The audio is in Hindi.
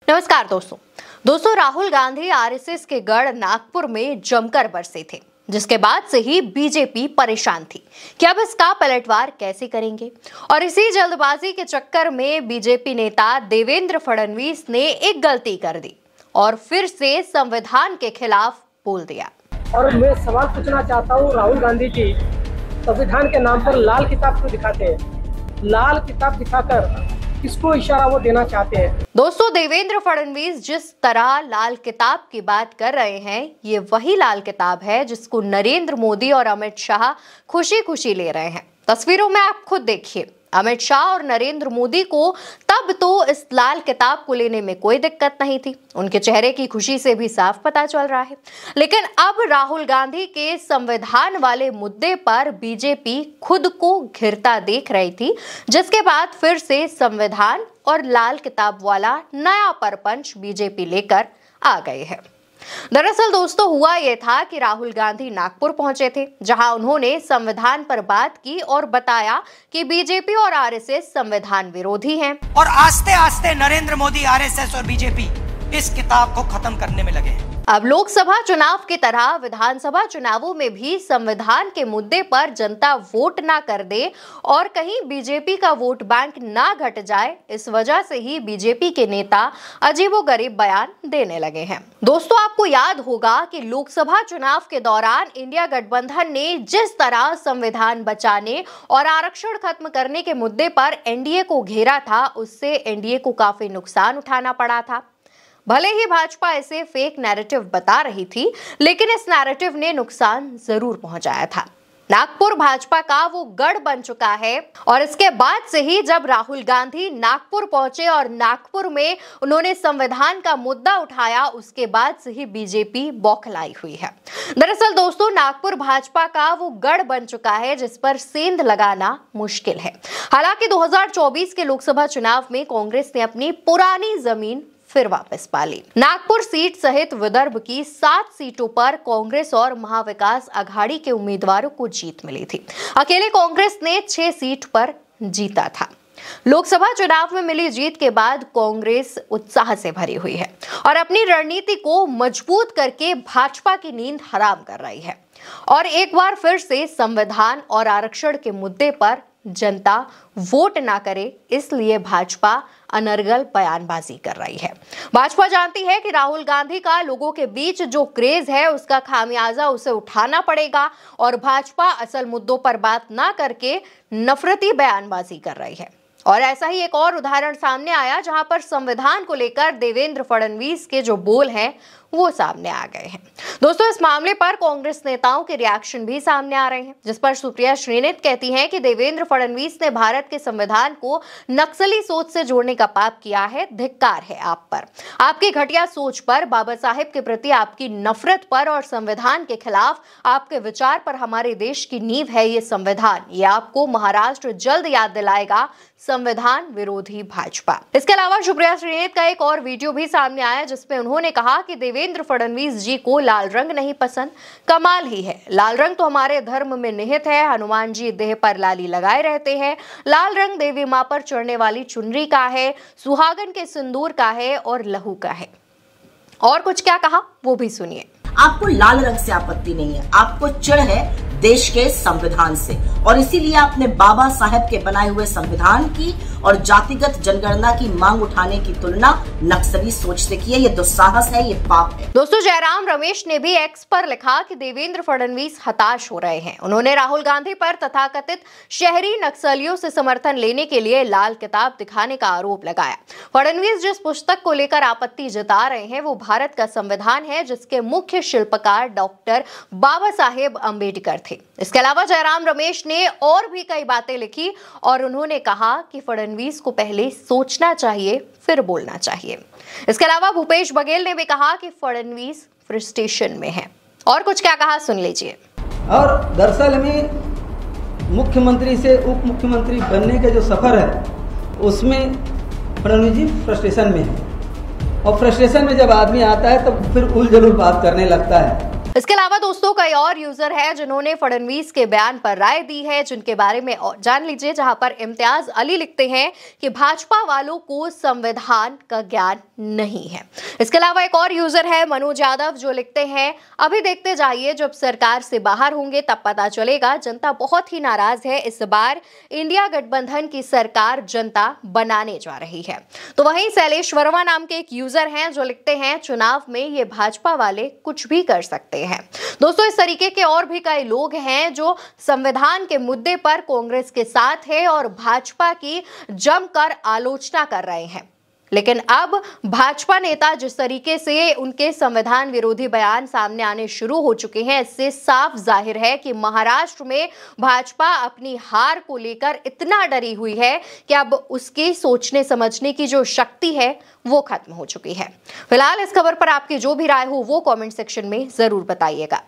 नमस्कार दोस्तों राहुल गांधी आरएसएस के गढ़ नागपुर में जमकर बरसे थे, जिसके बाद से ही बीजेपी परेशान थी कि अब इसका पलटवार कैसे करेंगे। और इसी जल्दबाजी के चक्कर में बीजेपी नेता देवेंद्र फडणवीस ने एक गलती कर दी और फिर से संविधान के खिलाफ बोल दिया। और मैं सवाल पूछना चाहता हूँ, राहुल गांधी जी संविधान के नाम पर लाल किताब क्यों दिखाते हैं? लाल किताब दिखाकर किसको इशारा वो देना चाहते हैं? दोस्तों, देवेंद्र फडणवीस जिस तरह लाल किताब की बात कर रहे हैं, ये वही लाल किताब है जिसको नरेंद्र मोदी और अमित शाह खुशी खुशी ले रहे हैं। तस्वीरों में आप खुद देखिए, अमित शाह और नरेंद्र मोदी को तब तो इस लाल किताब को लेने में कोई दिक्कत नहीं थी, उनके चेहरे की खुशी से भी साफ पता चल रहा है। लेकिन अब राहुल गांधी के संविधान वाले मुद्दे पर बीजेपी खुद को घिरता देख रही थी, जिसके बाद फिर से संविधान और लाल किताब वाला नया परपंच बीजेपी लेकर आ गए हैं। दरअसल दोस्तों, हुआ यह था कि राहुल गांधी नागपुर पहुंचे थे, जहां उन्होंने संविधान पर बात की और बताया कि बीजेपी और आरएसएस संविधान विरोधी हैं। और आस्ते आस्ते नरेंद्र मोदी, आरएसएस और बीजेपी इस किताब को खत्म करने में लगे हैं। अब लोकसभा चुनाव की तरह विधानसभा चुनावों में भी संविधान के मुद्दे पर जनता वोट ना कर दे और कहीं बीजेपी का वोट बैंक ना घट जाए, इस वजह से ही बीजेपी के नेता अजीबोगरीब बयान देने लगे हैं। दोस्तों, आपको याद होगा कि लोकसभा चुनाव के दौरान इंडिया गठबंधन ने जिस तरह संविधान बचाने और आरक्षण खत्म करने के मुद्दे पर एनडीए को घेरा था, उससे एनडीए को काफी नुकसान उठाना पड़ा था। भले ही भाजपा इसे फेक नैरेटिव बता रही थी, लेकिन इस नैरेटिव ने नुकसान जरूर पहुंचाया था। नागपुर भाजपा का वो गढ़ बन चुका है और इसके बाद से ही जब राहुल गांधी नागपुर पहुंचे और नागपुर में उन्होंने संविधान का मुद्दा उठाया, उसके बाद से ही बीजेपी बौखलाई हुई है। दरअसल दोस्तों, नागपुर भाजपा का वो गढ़ बन चुका है जिस पर सेंध लगाना मुश्किल है। हालांकि 2024 के लोकसभा चुनाव में कांग्रेस ने अपनी पुरानी जमीन फिर वापस पा ली। नागपुर सीट सहित विदर्भ की 7 सीटों पर कांग्रेस और महाविकास आघाड़ी के उम्मीदवारों को जीत मिली थी। अकेले कांग्रेस ने 6 सीट पर जीता था। लोकसभा चुनाव में मिली जीत के बाद कांग्रेस उत्साह से भरी हुई है और अपनी रणनीति को मजबूत करके भाजपा की नींद हराम कर रही है और एक बार फिर से संविधान और आरक्षण के मुद्दे पर जनता वोट ना करे, इसलिए भाजपा अनर्गल बयानबाजी कर रही है। भाजपा जानती है कि राहुल गांधी का लोगों के बीच जो क्रेज है, उसका खामियाजा उसे उठाना पड़ेगा और भाजपा असल मुद्दों पर बात ना करके नफरती बयानबाजी कर रही है। और ऐसा ही एक और उदाहरण सामने आया जहां पर संविधान को लेकर देवेंद्र फडणवीस के जो बोल हैं वो सामने आ गए हैं। दोस्तों, इस मामले पर कांग्रेस नेताओं के रिएक्शन भी सामने आ रहे हैं, जिस पर सुप्रिया श्रीनित कहती हैं कि देवेंद्र फडणवीस ने भारत के संविधान को नक्सली सोच से जोड़ने का पाप किया है। धिक्कार है आप पर, आपकी घटिया सोच पर, बाबा साहेब के प्रति आपकी नफरत पर और संविधान के खिलाफ आपके विचार पर। हमारे देश की नींव है ये संविधान, ये आपको महाराष्ट्र जल्द याद दिलाएगा। संविधान विरोधी भाजपा। इसके अलावा सुप्रिया श्रीनित का एक और वीडियो भी सामने आया जिसमें उन्होंने कहा कि देवेंद्र फडणवीस जी को लाल रंग नहीं पसंद। कमाल ही है, लाल रंग तो हमारे धर्म में निहित है। हनुमान जी देह पर लाली लगाए रहते हैं। लाल रंग देवी मां पर चढ़ने वाली चुनरी का है, सुहागन के सिंदूर का है और लहू का है। और कुछ क्या कहा वो भी सुनिए। आपको लाल रंग से आपत्ति नहीं है, आपको चिढ़ है देश के संविधान से, और इसीलिए आपने बाबा साहेब के बनाए हुए संविधान की और जातिगत जनगणना की मांग उठाने की तुलना नक्सली सोच से की है। ये दुस्साहस है, ये पाप है। दोस्तों, जयराम रमेश ने भी एक्स पर लिखा कि देवेंद्र फडणवीस हताश हो रहे हैं। उन्होंने राहुल गांधी पर तथाकथित शहरी नक्सलियों से समर्थन लेने के लिए लाल किताब दिखाने का आरोप लगाया। फडणवीस जिस पुस्तक को लेकर आपत्ति जता रहे हैं वो भारत का संविधान है, जिसके मुख्य शिल्पकार डॉक्टर बाबा साहेब अम्बेडकर थे। इसके अलावा जयराम रमेश ने और भी कई बातें लिखी और उन्होंने कहा कि फडणवीस को पहले सोचना चाहिए फिर बोलना चाहिए। इसके अलावा भूपेश बघेल ने भी कहा कि फडणवीस फ्रस्ट्रेशन में है। और कुछ क्या कहा सुन लीजिए। और दरअसल में मुख्यमंत्री से उप मुख्यमंत्री बनने का जो सफर है उसमें फडणवीस जी फ्रस्ट्रेशन में है, और फ्रस्ट्रेशन में जब आदमी आता है तब फिर उलझुल बात करने लगता है। इसके अलावा दोस्तों, कई और यूजर है जिन्होंने फडणवीस के बयान पर राय दी है, जिनके बारे में जान लीजिए। जहां पर इम्तियाज अली लिखते हैं कि भाजपा वालों को संविधान का ज्ञान नहीं है। इसके अलावा एक और यूजर है मनोज यादव, जो लिखते हैं, अभी देखते जाइए, जब सरकार से बाहर होंगे तब पता चलेगा। जनता बहुत ही नाराज है। इस बार इंडिया गठबंधन की सरकार जनता बनाने जा रही है। तो वहीं शैलेश वर्मा नाम के एक यूजर हैं, जो लिखते हैं, चुनाव में ये भाजपा वाले कुछ भी कर सकते हैं। दोस्तों, इस तरीके के और भी कई लोग हैं जो संविधान के मुद्दे पर कांग्रेस के साथ है और भाजपा की जमकर आलोचना कर रहे हैं। लेकिन अब भाजपा नेता जिस तरीके से उनके संविधान विरोधी बयान सामने आने शुरू हो चुके हैं, इससे साफ जाहिर है कि महाराष्ट्र में भाजपा अपनी हार को लेकर इतना डरी हुई है कि अब उसके सोचने समझने की जो शक्ति है वो खत्म हो चुकी है। फिलहाल इस खबर पर आपकी जो भी राय हो वो कमेंट सेक्शन में जरूर बताइएगा।